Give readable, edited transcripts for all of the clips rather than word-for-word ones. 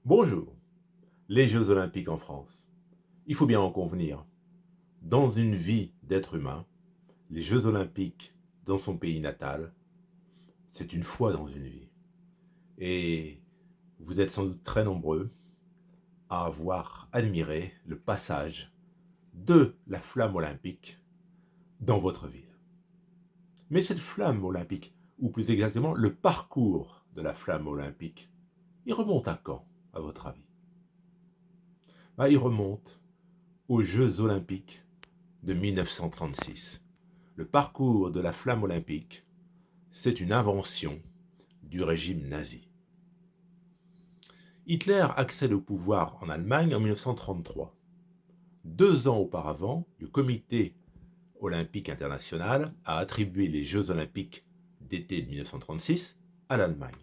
Bonjour, les Jeux Olympiques en France. Il faut bien en convenir. Dans une vie d'être humain, les Jeux Olympiques dans son pays natal, c'est une fois dans une vie. Et vous êtes sans doute très nombreux à avoir admiré le passage de la flamme olympique dans votre ville. Mais cette flamme olympique, ou plus exactement le parcours de la flamme olympique, il remonte à quand, à votre avis? Il remonte aux Jeux Olympiques de 1936. Le parcours de la flamme olympique, c'est une invention du régime nazi. Hitler accède au pouvoir en Allemagne en 1933. 2 ans auparavant, le Comité olympique international a attribué les Jeux olympiques d'été de 1936 à l'Allemagne.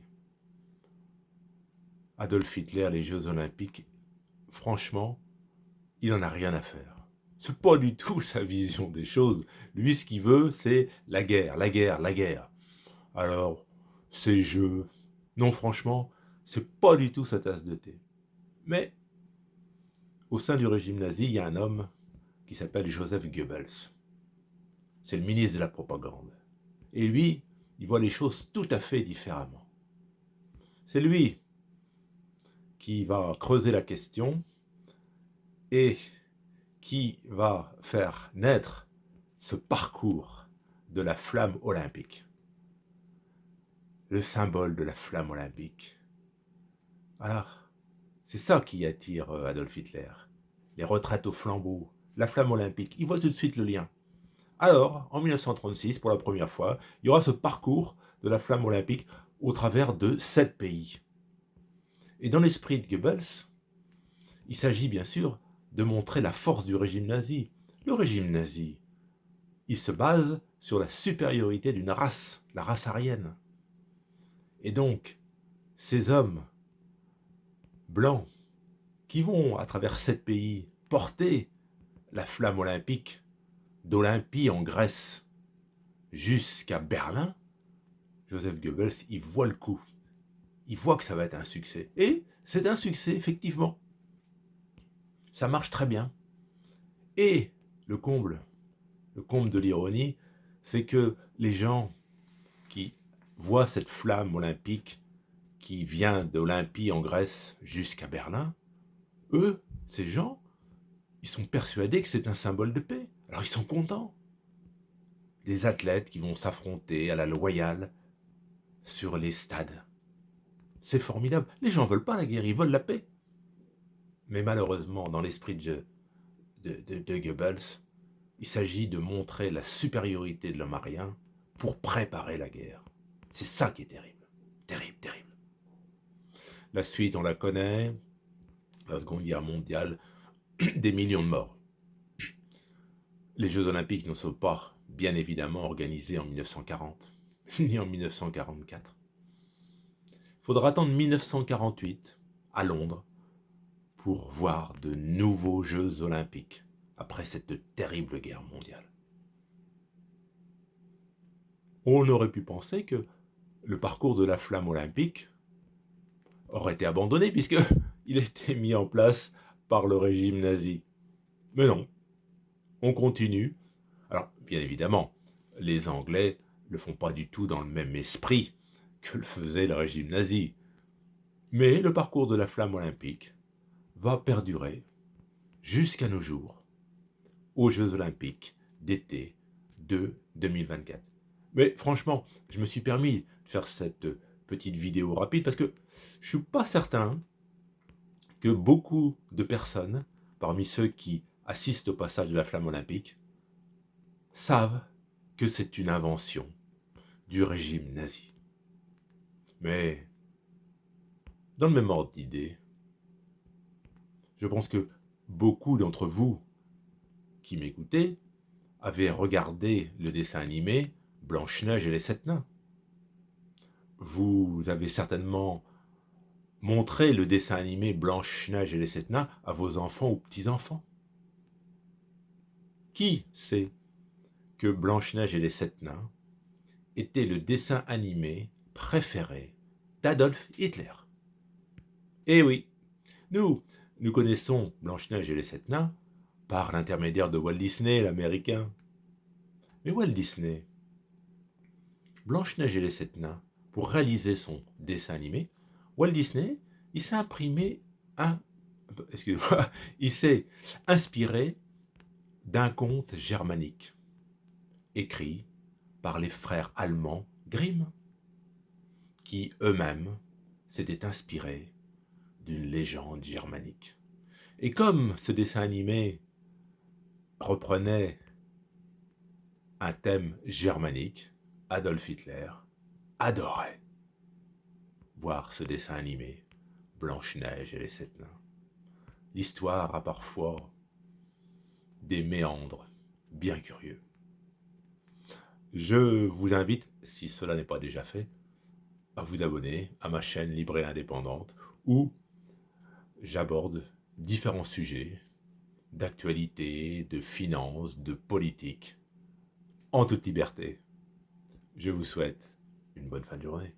Adolf Hitler, les Jeux olympiques, franchement, il n'en a rien à faire. C'est pas du tout sa vision des choses. Lui, ce qu'il veut, c'est la guerre, la guerre, la guerre. Alors, ces jeux, non franchement, c'est pas du tout sa tasse de thé. Mais, au sein du régime nazi, il y a un homme qui s'appelle Joseph Goebbels. C'est le ministre de la propagande. Et lui, il voit les choses tout à fait différemment. C'est lui qui va creuser la question et qui va faire naître ce parcours de la flamme olympique. Le symbole de la flamme olympique. Alors, c'est ça qui attire Adolf Hitler. Les retraites au flambeau, la flamme olympique, il voit tout de suite le lien. Alors, en 1936, pour la première fois, il y aura ce parcours de la flamme olympique au travers de 7 pays. Et dans l'esprit de Goebbels, il s'agit bien sûr de montrer la force du régime nazi. Le régime nazi, il se base sur la supériorité d'une race, la race aryenne. Et donc, ces hommes blancs qui vont, à travers 7 pays, porter la flamme olympique d'Olympie en Grèce jusqu'à Berlin, Joseph Goebbels, il voit le coup. Il voit que ça va être un succès. Et c'est un succès, effectivement. Ça marche très bien. Et le comble de l'ironie, c'est que les gens qui voient cette flamme olympique qui vient d'Olympie en Grèce jusqu'à Berlin, eux, ces gens, ils sont persuadés que c'est un symbole de paix. Alors ils sont contents. Des athlètes qui vont s'affronter à la loyale sur les stades. C'est formidable. Les gens veulent pas la guerre, ils veulent la paix. Mais malheureusement, dans l'esprit de Goebbels, il s'agit de montrer la supériorité de l'homme arien pour préparer la guerre. C'est ça qui est terrible. Terrible, terrible. La suite, on la connaît. La Seconde Guerre mondiale, des millions de morts. Les Jeux Olympiques ne sont pas, bien évidemment, organisés en 1940, ni en 1944. Il faudra attendre 1948, à Londres, pour voir de nouveaux Jeux Olympiques, après cette terrible guerre mondiale. On aurait pu penser que le parcours de la flamme olympique aurait été abandonné, puisqu'il a été mis en place par le régime nazi. Mais non, on continue. Alors, bien évidemment, les Anglais ne le font pas du tout dans le même esprit que le faisait le régime nazi. Mais le parcours de la flamme olympique va perdurer jusqu'à nos jours, aux Jeux Olympiques d'été de 2024. Mais franchement, je me suis permis de faire cette petite vidéo rapide parce que je ne suis pas certain que beaucoup de personnes, parmi ceux qui assistent au passage de la flamme olympique, savent que c'est une invention du régime nazi. Mais, dans le même ordre d'idée, je pense que beaucoup d'entre vous qui m'écoutez avaient regardé le dessin animé Blanche-Neige et les 7 nains. Vous avez certainement montré le dessin animé Blanche-Neige et les 7 nains à vos enfants ou petits-enfants. Qui sait que Blanche-Neige et les 7 nains était le dessin animé préféré d'Adolf Hitler? Eh oui, Nous, nous connaissons Blanche-Neige et les Sept Nains par l'intermédiaire de Walt Disney, l'américain. Mais Walt Disney, Blanche-Neige et les Sept Nains, pour réaliser son dessin animé, Walt Disney, il s'est imprimé un... Excusez-moi, il s'est inspiré d'un conte germanique, écrit par les frères allemands Grimm, qui eux-mêmes s'étaient inspirés d'une légende germanique. Et comme ce dessin animé reprenait un thème germanique, Adolf Hitler adorait voir ce dessin animé, Blanche-Neige et les Sept Nains. L'histoire a parfois des méandres bien curieux. Je vous invite, si cela n'est pas déjà fait, à vous abonner à ma chaîne libre et indépendante où j'aborde différents sujets d'actualité, de finance, de politique, en toute liberté. Je vous souhaite une bonne fin de journée.